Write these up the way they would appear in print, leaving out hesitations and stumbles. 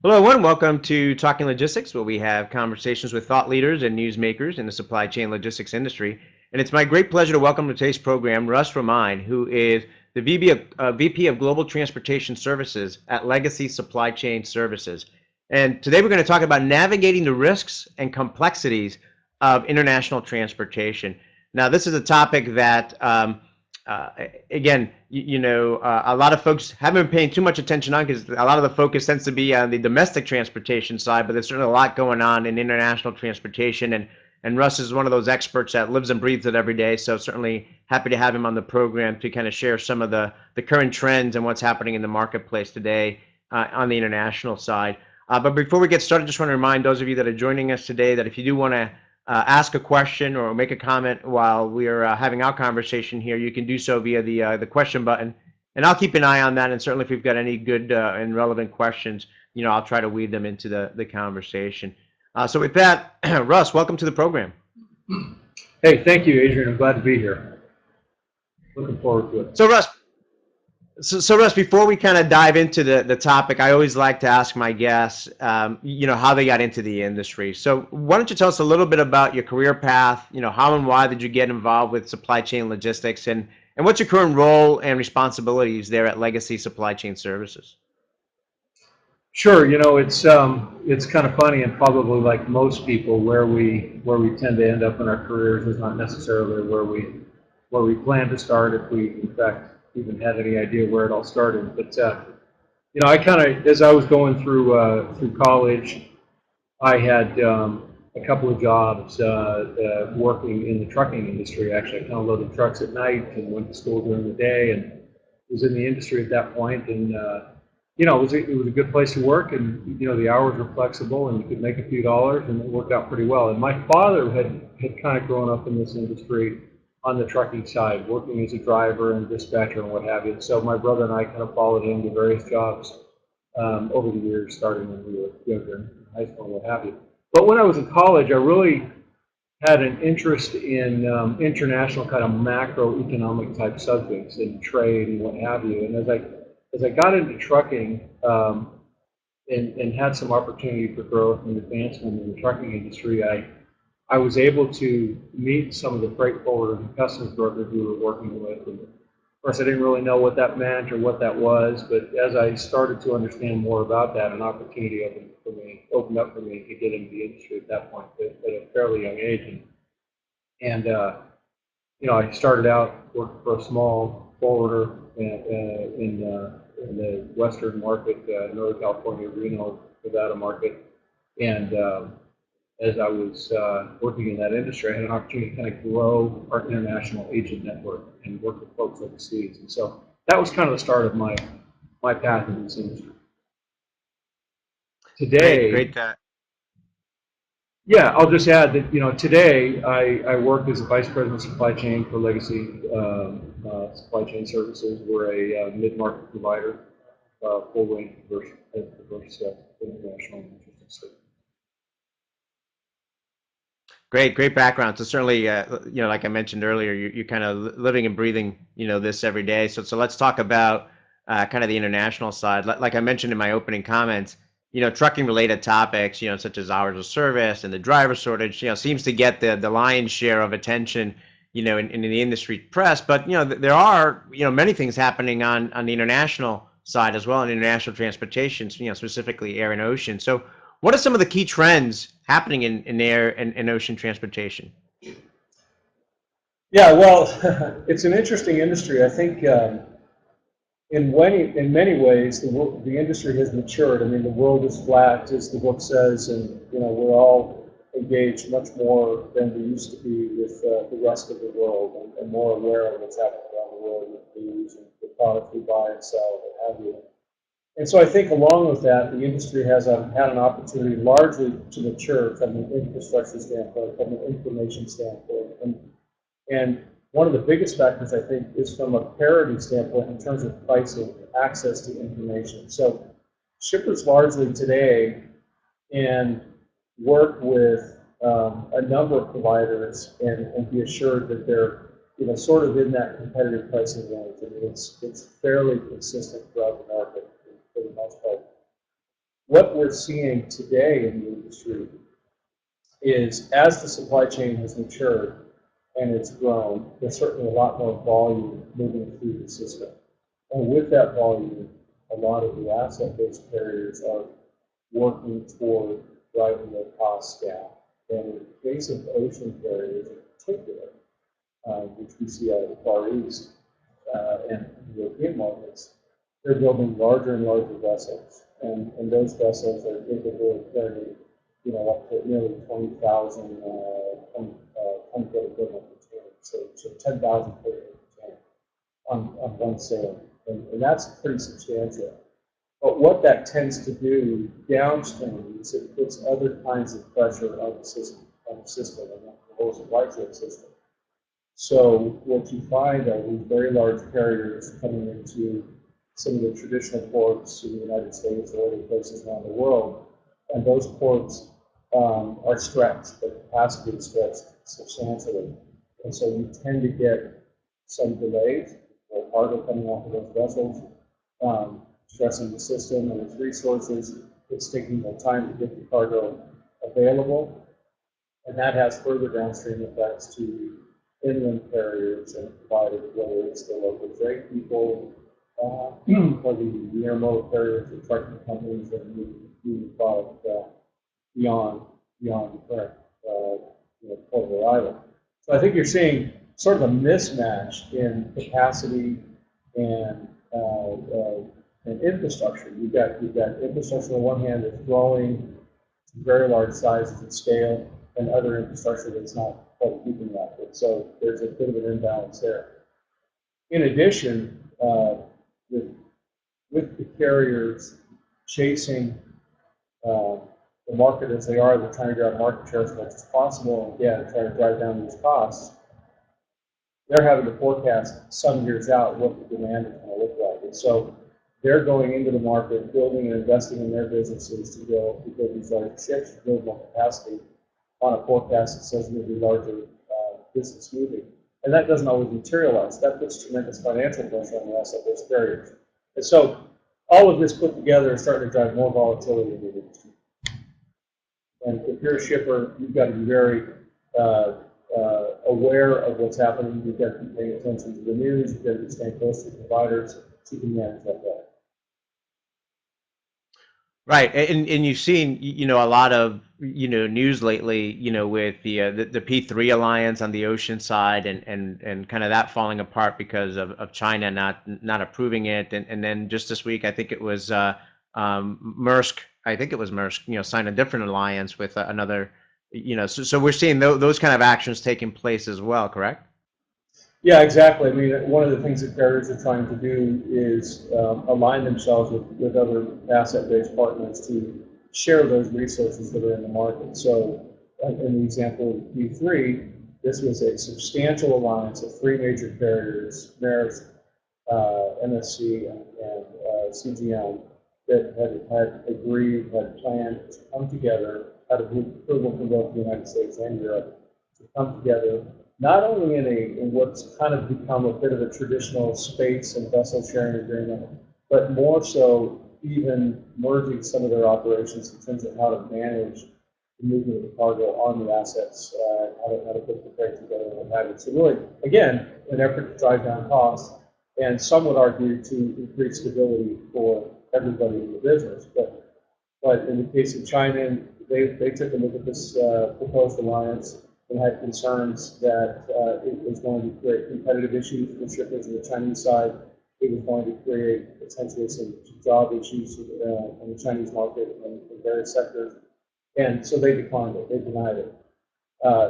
Hello, everyone. Welcome to Talking Logistics, where we have conversations with thought leaders and newsmakers in the supply chain logistics industry. And it's my great pleasure to welcome to today's program Russ Romine, who is the VP of Global Transportation Services at Legacy Supply Chain Services. And today we're going to talk about navigating the risks and complexities of international transportation. Now, this is a topic that uh, again, a lot of folks haven't been paying too much attention on because a lot of the focus tends to be on the domestic transportation side, but there's certainly a lot going on in international transportation. And Russ is one of those experts that lives and breathes it every day. So certainly happy to have him on the program to kind of share some of the current trends and what's happening in the marketplace today on the international side. But before we get started, just want to remind those of you that are joining us today that if you do want to ask a question or make a comment while we are having our conversation here, you can do so via the question button, and I'll keep an eye on that. And certainly, if we've got any good and relevant questions, I'll try to weave them into the conversation. So with that, Russ, welcome to the program. Hey, thank you, Adrian. I'm glad to be here. Looking forward to it. So Russ, before we kind of dive into the topic, I always like to ask my guests, how they got into the industry. So why don't you tell us a little bit about your career path? How and why did you get involved with supply chain logistics, and what's your current role and responsibilities there at Legacy Supply Chain Services? Sure, it's kind of funny, and probably like most people, where we tend to end up in our careers is not necessarily where we plan to start, if we in fact even had any idea where it all started. But I kind of, as I was going through college, I had a couple of jobs working in the trucking industry. Actually, I kind of loaded trucks at night and went to school during the day, and was in the industry at that point. And it was a good place to work, and the hours were flexible, and you could make a few dollars, and it worked out pretty well. And my father had kind of grown up in this industry on the trucking side, working as a driver and dispatcher and what have you. So my brother and I kind of followed him to various jobs over the years, starting when we were younger in high school and what have you. But when I was in college, I really had an interest in international kind of macroeconomic type subjects and trade and what have you. And as I got into trucking and had some opportunity for growth and advancement in the trucking industry, I was able to meet some of the freight forwarders and customs brokers we were working with. And of course, I didn't really know what that meant or what that was, but as I started to understand more about that, an opportunity opened up for me to get into the industry at that point at a fairly young age. And I started out working for a small forwarder in the western market, Northern California, Reno, Nevada market. And as I was working in that industry, I had an opportunity to kind of grow our international agent network and work with folks overseas. And so that was kind of the start of my path in this industry. Great, Today, great. yeah, I'll just add that today I work as a vice president of supply chain for Legacy Supply Chain Services. We're a mid-market provider, full range of diverse international and logistics. Great background. So certainly, like I mentioned earlier, you're kind of living and breathing, this every day. So let's talk about kind of the international side. Like I mentioned in my opening comments, trucking related topics, such as hours of service and the driver shortage, seems to get the lion's share of attention, in the industry press. But there are, many things happening on the international side as well, in international transportation, specifically air and ocean. So what are some of the key trends happening in air and ocean transportation? Yeah, well, it's an interesting industry. I think in many ways the industry has matured. I mean, the world is flat, as the book says, and we're all engaged much more than we used to be with the rest of the world, and more aware of what's happening around the world with news and the products we buy and sell, what have you. And so I think along with that, the industry has had an opportunity largely to mature from an infrastructure standpoint, from an information standpoint. And one of the biggest factors, I think, is from a parity standpoint in terms of pricing, access to information. So shippers largely today and work with a number of providers and be assured that they're sort of in that competitive pricing range. I mean, it's fairly consistent throughout the market for the most part. What we're seeing today in the industry is as the supply chain has matured and it's grown, there's certainly a lot more volume moving through the system. And with that volume, a lot of the asset-based carriers are working toward driving their costs down. And in the case of ocean carriers in particular, which we see out of the Far East and European markets, they're building larger and larger vessels. And those vessels are capable of carrying, up to nearly 20,000 ton-foot equivalent containers. So 10,000 foot container on one sail. And that's pretty substantial. But what that tends to do downstream is it puts other kinds of pressure on the system, and the whole supply chain system. So what you find are these very large carriers coming into some of the traditional ports in the United States or other places around the world, and those ports are stretched, the capacity is stretched substantially. And so you tend to get some delays or cargo coming off of those vessels, stressing the system and its resources. It's taking more time to get the cargo available, and that has further downstream effects to inland carriers and providers, whether it's the local freight people or the intermodal carriers, the trucking companies that move product beyond the current port of arrival. So I think you're seeing sort of a mismatch in capacity and infrastructure. You've got infrastructure on one hand that's growing to very large sizes and scale, and other infrastructure that's not quite keeping that. And so there's a bit of an imbalance there. In addition, with the carriers chasing the market as they are, they're trying to grab market share as much as possible, and again, trying to drive down these costs. They're having to forecast some years out what the demand is going to look like. And so they're going into the market, building and investing in their businesses to build these large ships, to build more capacity on a forecast that says there'll be larger business moving. And that doesn't always materialize. That puts tremendous financial pressure on the asset-based carriers. And so all of this put together is starting to drive more volatility in the industry. And if you're a shipper, you've got to be very aware of what's happening. You've got to be paying attention to the news. You've got to be staying close to providers so you can manage that better. Right, and you've seen a lot of news lately with the P3 alliance on the ocean side and kind of that falling apart because of China not approving it, and then just this week I think it was Maersk signed a different alliance with another so we're seeing those kind of actions taking place as well, correct? Yeah, exactly. I mean, one of the things that carriers are trying to do is align themselves with other asset-based partners to share those resources that are in the market. So, in the example of Q3, this was a substantial alliance of three major carriers, Maersk, MSC, and CGM, that had agreed, had planned to come together, had approval from both the United States and Europe, to come together not only in what's kind of become a bit of a traditional space and vessel sharing agreement, but more so even merging some of their operations in terms of how to manage the movement of the cargo on the assets, how to put the freight together and what have you. So really, again, an effort to drive down costs, and some would argue to increase stability for everybody in the business. But in the case of China, they took a look at this proposed alliance and had concerns that it was going to create competitive issues for shippers on the Chinese side. It was going to create potentially some job issues in the Chinese market in various sectors. And so they declined it, they denied it.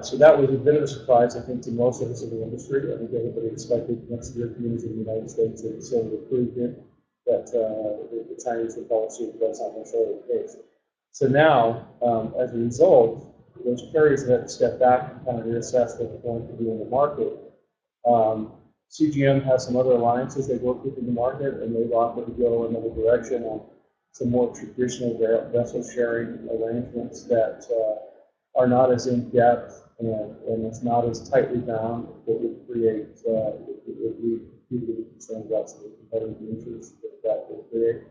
So that was a bit of a surprise, I think, to most of us in the industry. I think everybody expected next Europeans in the United States to sort of approved it, that the Chinese would follow suit, but that's not necessarily the case. So now, as a result, those carriers have had to step back and kind of reassess what they're going to do in the market. CGM has some other alliances they've worked with in the market, and they've offered to go in another direction on some more traditional vessel sharing arrangements that are not as in depth and it's not as tightly bound, that would create, it would be concerned about some of the competitive issues that would create.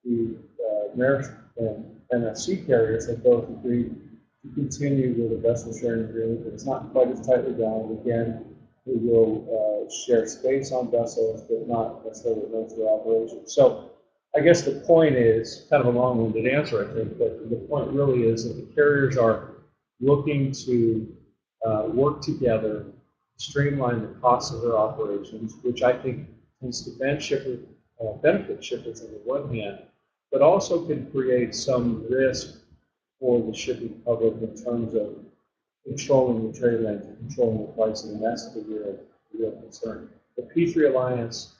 The Maersk and MSC carriers have both agreed to continue with a vessel sharing agreement. It's not quite as tightly bound. Again, we will share space on vessels, but not necessarily most of their operations. So I guess the point is, kind of a long-winded answer, I think, but the point really is that the carriers are looking to work together, streamline the costs of their operations, which I think tends to benefit shippers on the one hand, but also can create some risk for the shipping public in terms of controlling the trade lanes and controlling the pricing, and that's the real concern. The P3 Alliance,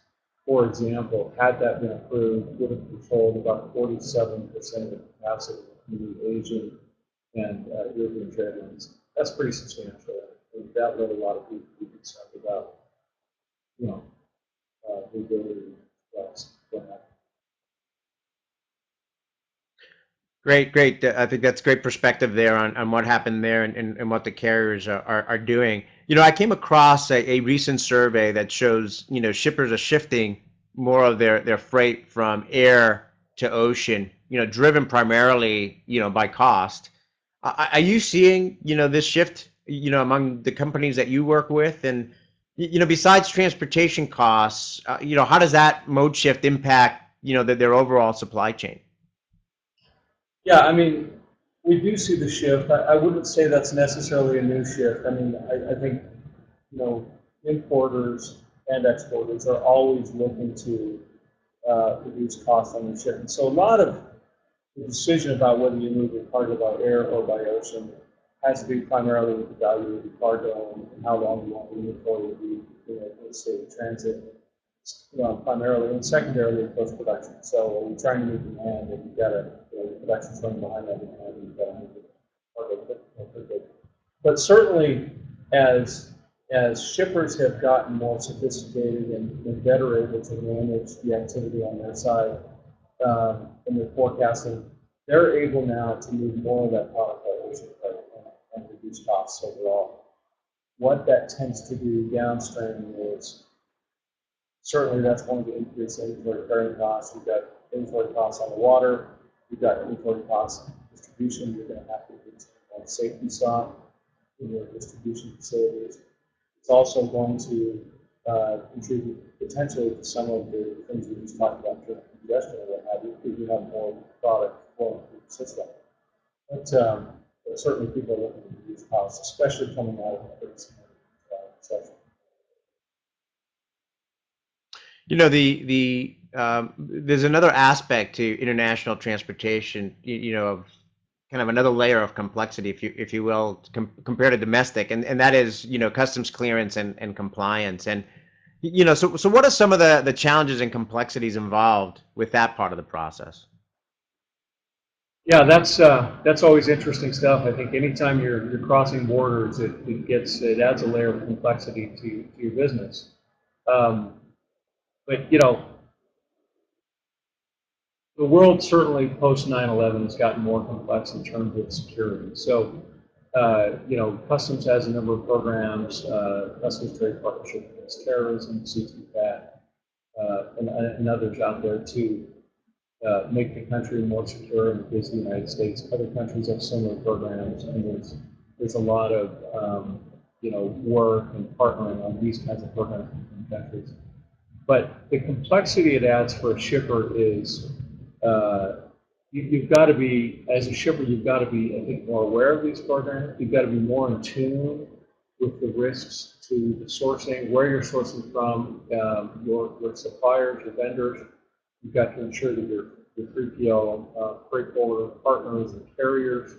for example, had that been approved, would have controlled about 47% of the capacity in the Asian and European trade lanes. That's pretty substantial. And that led a lot of people to be concerned about, the ability to flex. Great, great. I think that's great perspective there on what happened there and what the carriers are doing. I came across a recent survey that shows, shippers are shifting more of their freight from air to ocean, driven primarily, by cost. Are you seeing, this shift, among the companies that you work with? And, besides transportation costs, how does that mode shift impact, their overall supply chain? Yeah, I mean, we do see the shift. I wouldn't say that's necessarily a new shift. I mean, I think, importers and exporters are always looking to reduce costs on the shipment. So a lot of the decision about whether you move your cargo by air or by ocean has to be primarily with the value of the cargo and how long you want the inventory to be, let's say, transit, primarily, and secondarily, of course, production. So we're trying to meet demand, and you've got to, production's running behind that demand, and you've got to move the cargo quickly. But certainly, as shippers have gotten more sophisticated and better able to manage the activity on their side, in their forecasting, they're able now to move more of that product by ocean freight and reduce costs overall. What that tends to do downstream is certainly that's going to increase inventory carrying costs. You've got inventory costs on the water. You've got inventory costs in distribution. You're going to have to do more safety stock in your distribution facilities. It's also going to contribute potentially to some of the things we just talked about, congestion or what have you, because you have more product flowing through the system. But certainly people are looking to reduce costs, especially coming out of the recession. There's another aspect to international transportation, of kind of another layer of complexity, if you will, compared to domestic, and that is, customs clearance and compliance. And, so what are some of the challenges and complexities involved with that part of the process? Yeah, that's always interesting stuff. I think anytime you're crossing borders, it adds a layer of complexity to your business. But the world certainly post 9/11 has gotten more complex in terms of security. So, Customs has a number of programs, Customs Trade Partnership Against Terrorism, CTPAT, and others out there to make the country more secure and gives the United States. Other countries have similar programs, and there's a lot of work and partnering on these kinds of programs in countries. But the complexity it adds for a shipper is you've got to be, as a shipper, you've got to be, I think, more aware of these programs. You've got to be more in tune with the risks to the sourcing, where you're sourcing from, your suppliers, your vendors. You've got to ensure that your 3PL, freight forwarder partners and carriers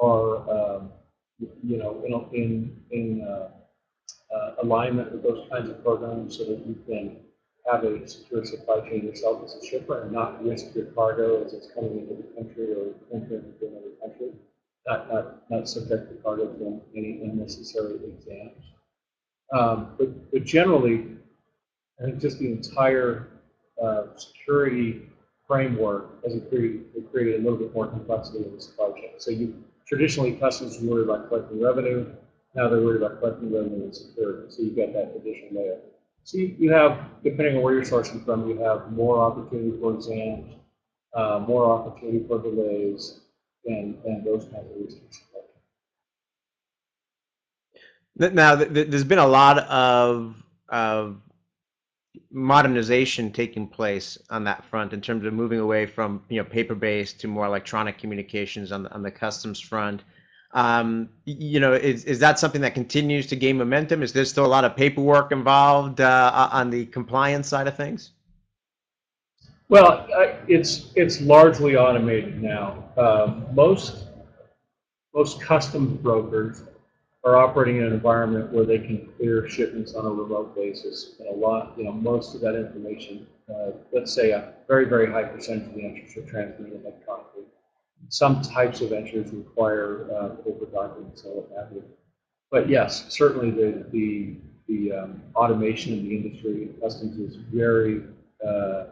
are, in alignment with those kinds of programs so that you can have a secure supply chain yourself as a shipper and not risk your cargo as it's coming into the country or entering into another country. Not subject the cargo to any unnecessary exams. But generally, I think just the entire security framework has created a little bit more complexity in the supply chain. So traditionally, customs were worried about collecting revenue. Now they're worried about collecting revenue and security. So you've got that additional layer. So you have, depending on where you're sourcing from, you have more opportunity for exams. more opportunity for delays, and those kinds of reasons. Now, there's been a lot of modernization taking place on that front in terms of moving away from paper-based to more electronic communications on the customs front. Is that something that continues to gain momentum? Is there still a lot of paperwork involved on the compliance side of things? Well, it's largely automated now. Most customs brokers are operating in an environment where they can clear shipments on a remote basis. And most of that information, let's say a very, very high percentage of the entries are transmitted electronically. Some types of entries require paper documents and what have you. But yes, certainly the automation in the industry, customs is uh,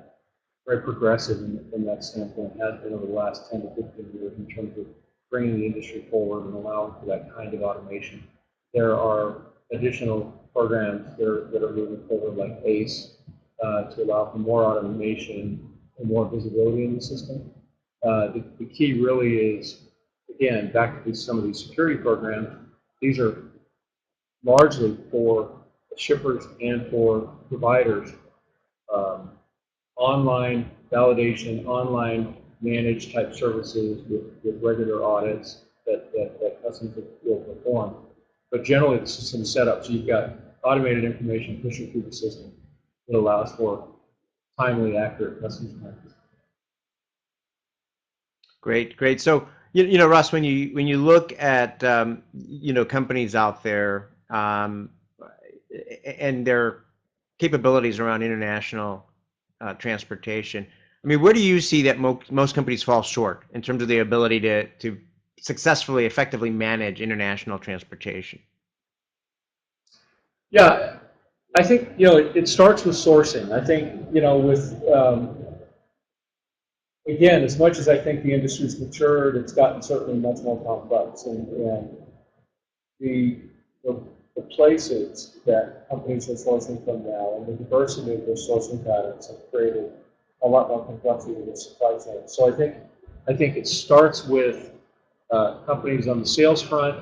very progressive from that standpoint, has been over the last 10 to 15 years in terms of bringing the industry forward and allowing for that kind of automation. There are additional programs that are moving forward, like ACE, to allow for more automation and more visibility in the system. The key really is, again, back to some of these security programs, these are largely for shippers and for providers. Um, Online validation, online managed type services with regular audits that customs will perform. But generally, the system is set up so you've got automated information pushing through the system that allows for timely, accurate customs practice. Great, great. So, Russ, when you look at companies out there and their capabilities around international transportation, I mean, where do you see that most companies fall short in terms of the ability to successfully, effectively manage international transportation? Yeah, I think it starts with sourcing. I think with again, as much as I think the industry's matured, it's gotten certainly much more complex, and the, the, the places that companies are sourcing from now and the diversity of their sourcing patterns have created a lot more complexity in the supply chain. So I think it starts with companies on the sales front.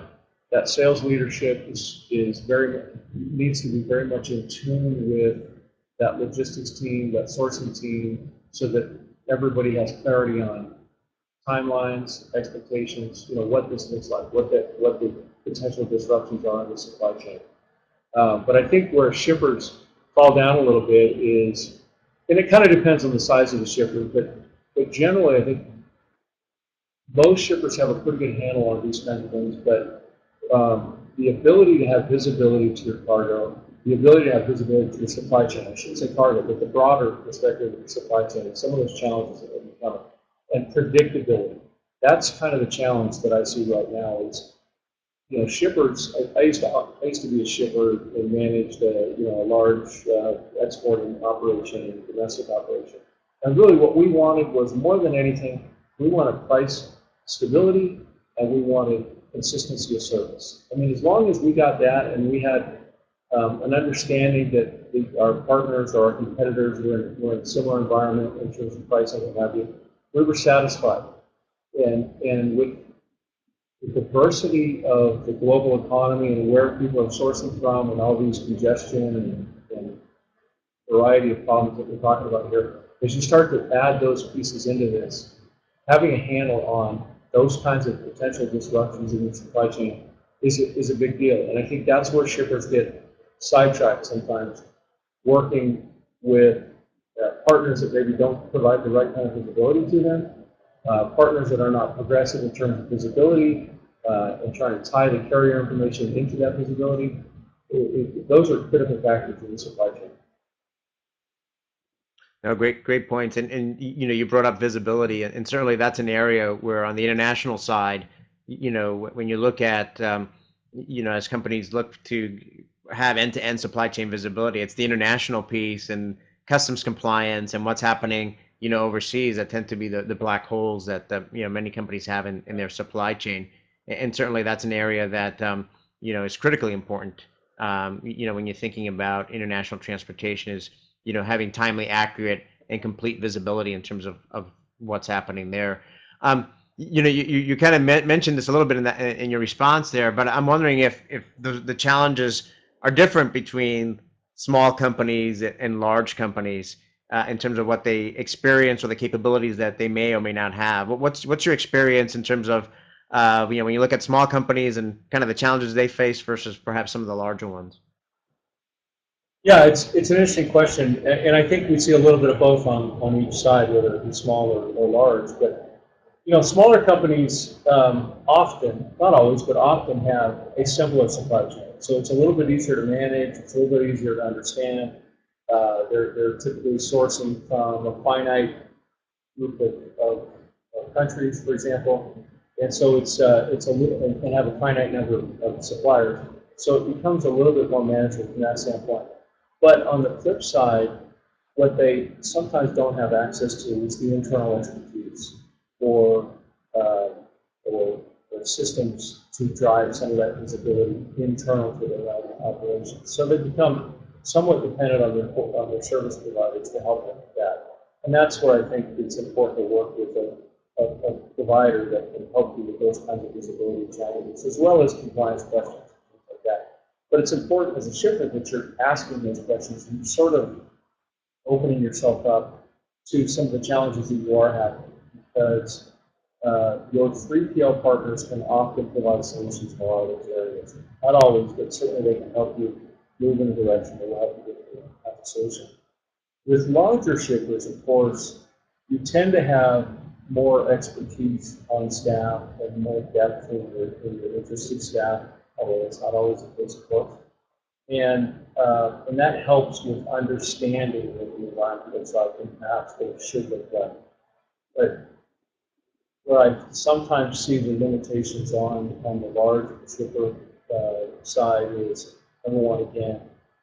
That sales leadership is very needs to be very much in tune with that logistics team, that sourcing team, so that everybody has clarity on timelines, expectations, what this looks like, what the potential disruptions are in the supply chain. But I think where shippers fall down a little bit is, and it kind of depends on the size of the shipper, but generally I think most shippers have a pretty good handle on these kinds of things, but the ability to have visibility to your cargo, the ability to have visibility to the supply chain, I shouldn't say cargo, but the broader perspective of the supply chain, some of those challenges that have become, and predictability. That's kind of the challenge that I see right now is, shippers, I used to be a shipper and managed a large exporting operation and domestic operation. And really what we wanted was, more than anything, we wanted price stability and we wanted consistency of service. I mean, as long as we got that and we had an understanding that our partners or our competitors were in a similar environment in terms of pricing and what have you, we were satisfied. And with the diversity of the global economy and where people are sourcing from and all these congestion and variety of problems that we're talking about here, as you start to add those pieces into this, having a handle on those kinds of potential disruptions in the supply chain is a big deal. And I think that's where shippers get sidetracked sometimes, working with partners that maybe don't provide the right kind of visibility to them, partners that are not progressive in terms of visibility, and trying to tie the carrier information into that visibility. Those are critical factors in the supply chain. No, great points. And you brought up visibility, and certainly that's an area where on the international side, when you look at, as companies look to have end-to-end supply chain visibility, it's the international piece and customs compliance and what's happening, overseas that tend to be the black holes that many companies have in their supply chain. And certainly that's an area that is critically important. When you're thinking about international transportation, is having timely, accurate, and complete visibility in terms of what's happening there. You kind of mentioned this a little bit in that in your response there, but I'm wondering if the challenges are different between small companies and large companies in terms of what they experience or the capabilities that they may or may not have. What's your experience in terms of when you look at small companies and kind of the challenges they face versus perhaps some of the larger ones? Yeah, it's an interesting question, and I think we see a little bit of both on each side, whether it be small or large. But smaller companies often, not always, but often have a simpler supply chain. So it's a little bit easier to manage. It's a little bit easier to understand. They're typically sourcing from a finite group of countries, for example, and so it's a little and have a finite number of suppliers. So it becomes a little bit more manageable from that standpoint. But on the flip side, what they sometimes don't have access to is the internal expertise or uh, or, or systems to drive some of that visibility internal to their own operations. So they become somewhat dependent on their service providers to help them with that. And that's where I think it's important to work with a provider that can help you with those kinds of visibility challenges, as well as compliance questions, things like that. But it's important as a shipper that you're asking those questions and sort of opening yourself up to some of the challenges that you are having, because your 3PL partners can often provide solutions in a lot of those areas. Not always, but certainly they can help you move in a direction that will help you get to a solution. With larger shippers, of course, you tend to have more expertise on staff and more depth in your interested staff, although it's not always the case, of course. And that helps with understanding what the environment looks like and perhaps what it should look like. But where I sometimes see the limitations on the large shipper side is, number one, again,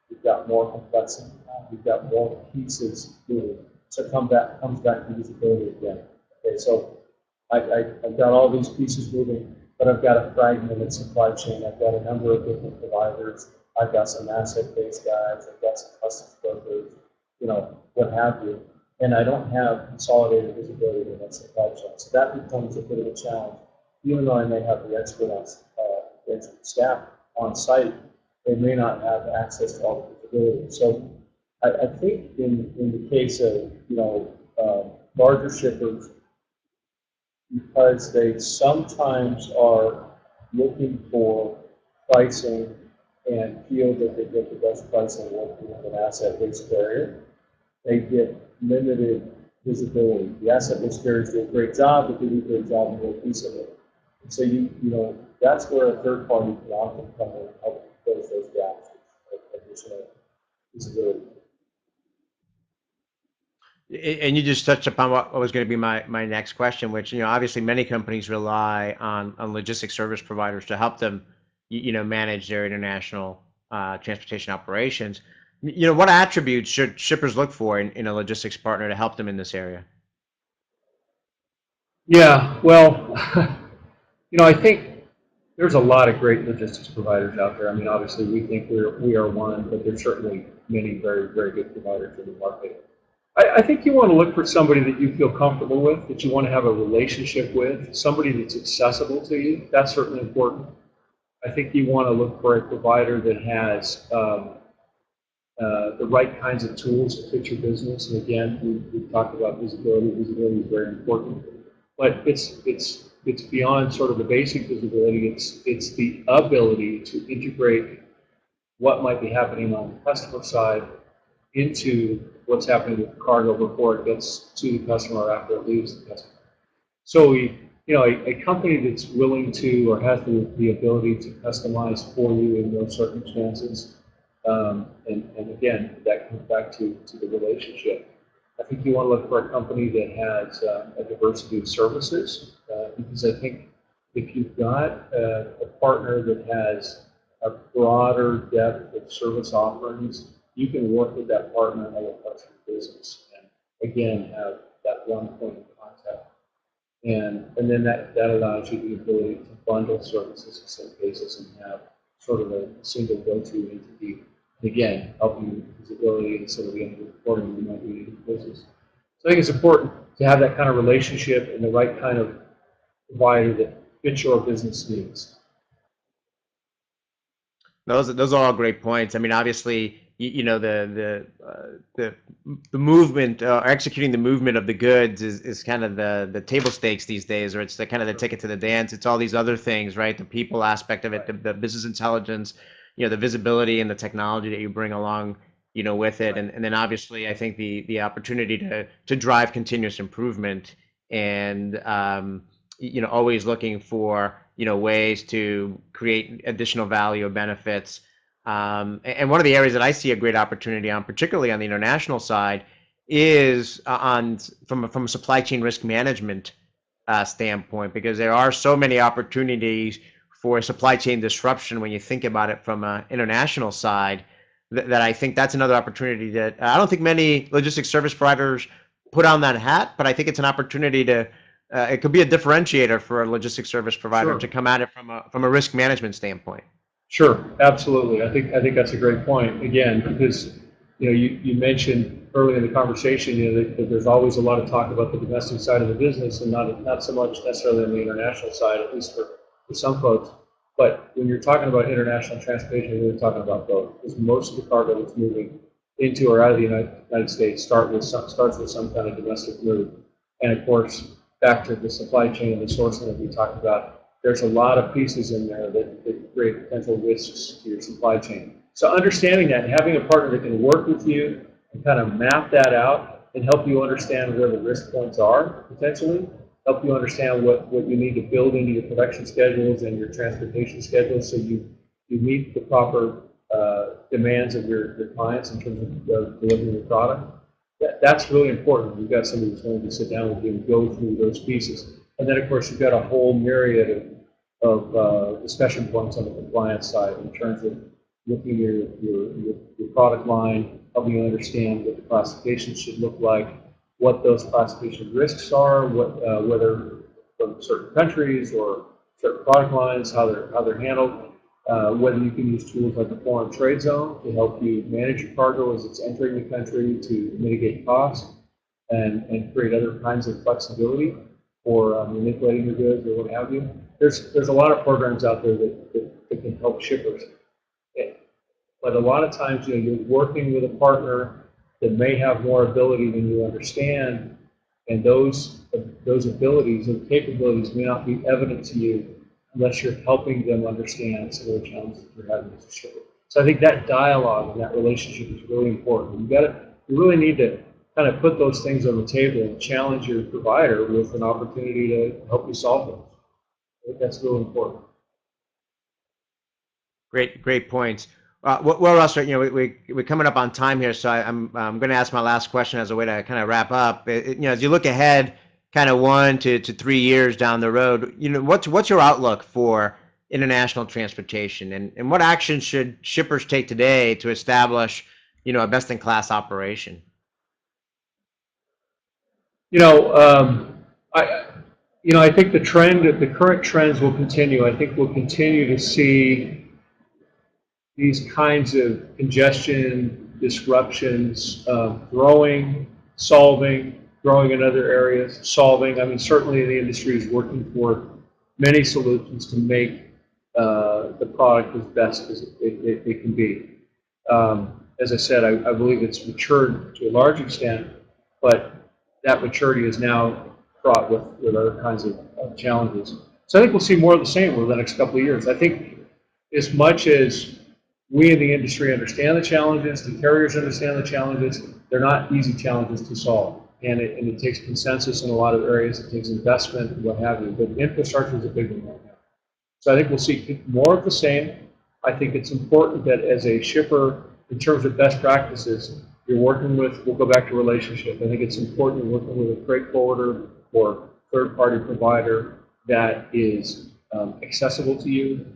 you've got more complexity, you've got more pieces moving. So comes back to usability again. Okay, so I've got all these pieces moving, but I've got a fragmented supply chain. I've got a number of different providers. I've got some asset-based guys. I've got some customs brokers, what have you. And I don't have consolidated visibility in that supply chain. So that becomes a bit of a challenge. Even though I may have the expert staff on site, they may not have access to all the visibility. So I think in the case of larger shippers, because they sometimes are looking for pricing and feel that they get the best pricing working with an asset-based carrier, they get limited visibility. The asset-based carriers do a great job, but they do a great job in one piece of it. And so that's where a third party can often come in and help close those gaps of additional visibility. And you just touched upon what was going to be my next question, which, obviously many companies rely on logistics service providers to help them, manage their international transportation operations. What attributes should shippers look for in a logistics partner to help them in this area? Yeah, well, I think there's a lot of great logistics providers out there. I mean, obviously, we think we are one, but there's certainly many very, very good providers in the market. I think you want to look for somebody that you feel comfortable with, that you want to have a relationship with, somebody that's accessible to you. That's certainly important. I think you want to look for a provider that has the right kinds of tools to fit your business. And again, we've talked about visibility. Visibility is very important, but it's beyond sort of the basic visibility. It's the ability to integrate what might be happening on the customer side into what's happening with the cargo before it gets to the customer or after it leaves the customer. So a company that's willing to or has the ability to customize for you in those circumstances, and again, that comes back to the relationship. I think you want to look for a company that has a diversity of services, because I think if you've got a partner that has a broader depth of service offerings, you can work with that partner in other parts of the business and again have that one point of contact. And then that allows you the ability to bundle services in some cases and have sort of a single go-to entity. And again, helping you with visibility and some of the other reporting you might need in the business. So I think it's important. to have that kind of relationship and the right kind of provider that fits your business needs. Those are all great points. I mean, obviously, the movement, executing the movement of the goods is kind of the table stakes these days, or it's the kind of the ticket to the dance. It's all these other things, right? The people aspect of it, the business intelligence, the visibility and the technology that you bring along, with it, Right. and then obviously, I think the opportunity to drive continuous improvement and always looking for ways to create additional value or benefits. And one of the areas that I see a great opportunity on, particularly on the international side, is on from a supply chain risk management standpoint, because there are so many opportunities for supply chain disruption when you think about it from an international side. That I think that's another opportunity that I don't think many logistics service providers put on that hat, but I think it's an opportunity to it could be a differentiator for a logistics service provider to Sure. come at it from a risk management standpoint. Sure, absolutely. I think that's a great point. Again, because you mentioned early in the conversation, that there's always a lot of talk about the domestic side of the business and not so much necessarily on the international side, at least for some folks. But when you're talking about international transportation, you're really talking about both, because most of the cargo that's moving into or out of the United States starts with some kind of domestic move. And of course, back to the supply chain and the sourcing that we talked about, there's a lot of pieces in there that create potential risks to your supply chain. So understanding that and having a partner that can work with you and kind of map that out and help you understand where the risk points are potentially, help you understand what you need to build into your production schedules and your transportation schedules so you meet the proper demands of your clients in terms of delivering your product. That's really important. You've got somebody who's going to sit down with you and go through those pieces. And then, of course, you've got a whole myriad of discussion points on the compliance side in terms of looking at your product line, helping you understand what the classification should look like, what those classification risks are, whether from certain countries or certain product lines, how they're handled, whether you can use tools like the foreign trade zone to help you manage your cargo as it's entering the country to mitigate costs and create other kinds of flexibility for manipulating your goods or what have you. There's a lot of programs out there that can help shippers. But a lot of times, you're working with a partner that may have more ability than you understand, and those abilities and capabilities may not be evident to you unless you're helping them understand some of the challenges they're having as a shipper. So I think that dialogue and that relationship is really important. You really need to kind of put those things on the table and challenge your provider with an opportunity to help you solve them. I think that's really important. Great points. Well, Russ, we're coming up on time here, so I'm going to ask my last question as a way to kind of wrap up. As you look ahead, kind of 1 to 3 years down the road, what's your outlook for international transportation, and what actions should shippers take today to establish, a best-in-class operation? You know, I, I think the current trends will continue. I think we'll continue to see these kinds of congestion disruptions growing in other areas, solving. I mean, certainly the industry is working for many solutions to make the product as best as it can be. As I said, I believe it's matured to a large extent, but that maturity is now fraught with other kinds of challenges. So I think we'll see more of the same over the next couple of years. I think as much as we in the industry understand the challenges, the carriers understand the challenges, they're not easy challenges to solve. And it takes consensus in a lot of areas, it takes investment and what have you, but infrastructure is a big one right now. So I think we'll see more of the same. I think it's important that as a shipper, in terms of best practices, we'll go back to relationship. I think it's important you're working with a freight forwarder or third-party provider that is accessible to you,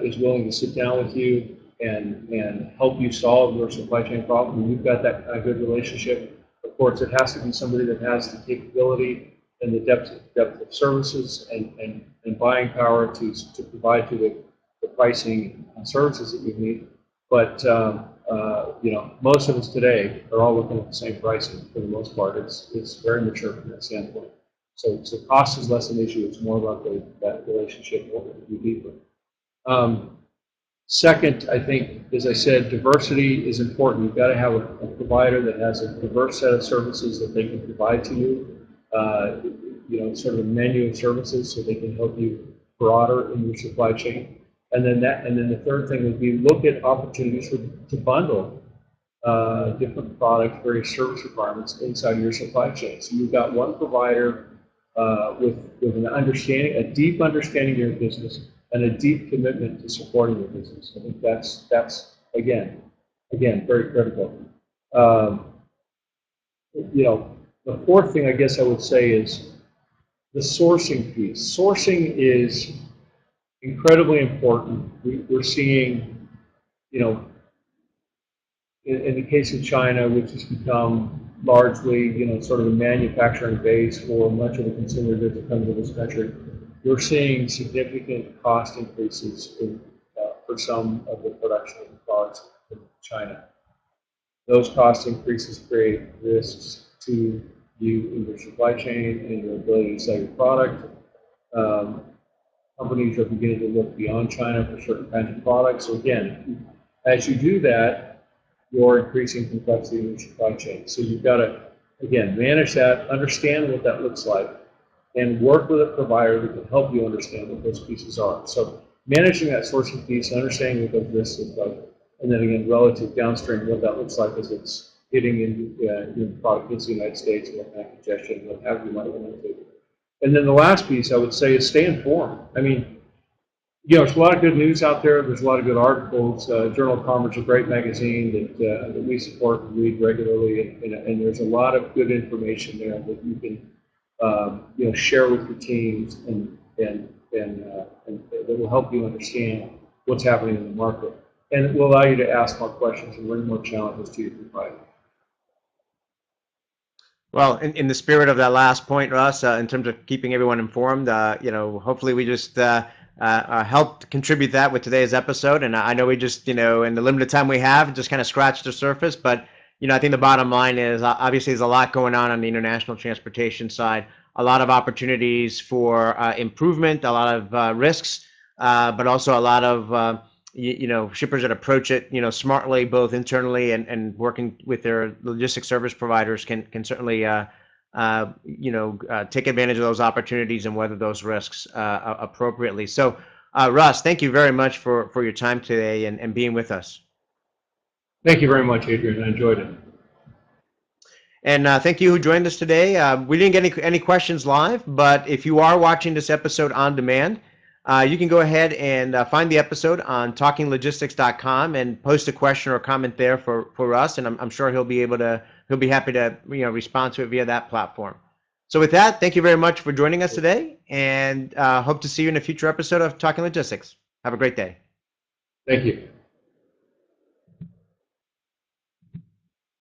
is willing to sit down with you and help you solve your supply chain problem. And you've got that kind of good relationship. Of course, it has to be somebody that has the capability and the depth of services and buying power to provide to the pricing and services that you need. But Most of us today are all looking at the same pricing for the most part. It's very mature from that standpoint. So cost is less an issue. It's more about that relationship and what we can do deeper. Second, I think, as I said, diversity is important. You've got to have a provider that has a diverse set of services that they can provide to you. Sort of a menu of services so they can help you broader in your supply chain. And then the third thing would be look at opportunities to bundle different products, various service requirements inside your supply chain. So you've got one provider with an understanding, a deep understanding of your business, and a deep commitment to supporting your business. I think that's again very critical. The fourth thing I guess I would say is the sourcing piece. Sourcing is incredibly important. We're seeing, in the case of China, which has become largely, sort of a manufacturing base for much of the consumer goods that come to this country, we're seeing significant cost increases for some of the production of products in China. Those cost increases create risks to you in your supply chain and your ability to sell your product. Companies are beginning to look beyond China for certain kinds of products. So again, as you do that, you're increasing complexity in your supply chain. So you've got to, again, manage that, understand what that looks like, and work with a provider that can help you understand what those pieces are. So managing that sourcing piece, understanding what those risks look like, and then again, relative downstream, what that looks like as it's hitting in your product into the United States, and what kind of congestion, what have you might want to do. And then the last piece I would say is stay informed. I mean, there's a lot of good news out there. There's a lot of good articles. Journal of Commerce is a great magazine that we support and read regularly, and there's a lot of good information there that you can share with your teams and that will help you understand what's happening in the market, and it will allow you to ask more questions and bring more challenges to your provider. Well, in the spirit of that last point, Russ, in terms of keeping everyone informed, hopefully we just helped contribute that with today's episode. And I know we just, in the limited time we have, just kind of scratched the surface. But, I think the bottom line is obviously there's a lot going on the international transportation side, a lot of opportunities for improvement, a lot of risks, but also a lot of shippers that approach it, smartly, both internally and working with their logistics service providers can certainly, take advantage of those opportunities and weather those risks appropriately. So, Russ, thank you very much for your time today and being with us. Thank you very much, Adrian. I enjoyed it. And thank you who joined us today. We didn't get any questions live, but if you are watching this episode on demand, you can go ahead and find the episode on talkinglogistics.com and post a question or comment there for us, and I'm sure he'll be happy to respond to it via that platform. So with that, thank you very much for joining us today, and hope to see you in a future episode of Talking Logistics. Have a great day. Thank you.